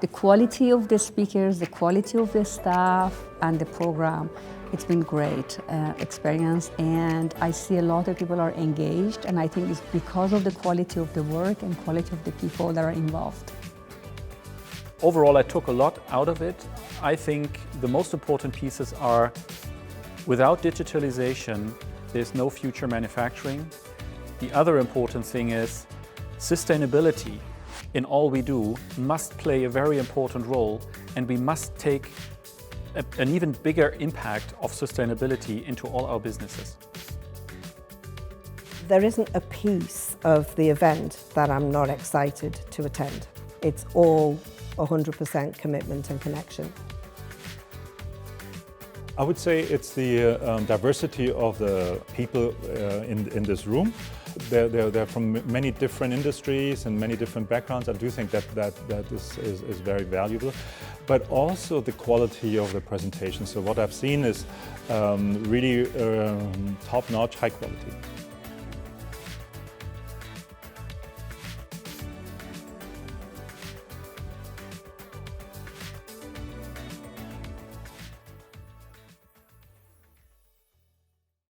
The quality of the speakers, the quality of the staff and the program, it's been great experience, and I see a lot of people are engaged, and I think it's because of the quality of the work and quality of the people that are involved. Overall, I took a lot out of it. I think the most important pieces are, without digitalization, there's no future manufacturing. The other important thing is sustainability in all we do must play a very important role, and we must take an even bigger impact of sustainability into all our businesses. There isn't a piece of the event that I'm not excited to attend. It's all 100% commitment and connection. I would say it's the diversity of the people in this room. They're from many different industries and many different backgrounds. I do think that is very valuable, but also the quality of the presentation. So what I've seen is really top-notch, high quality.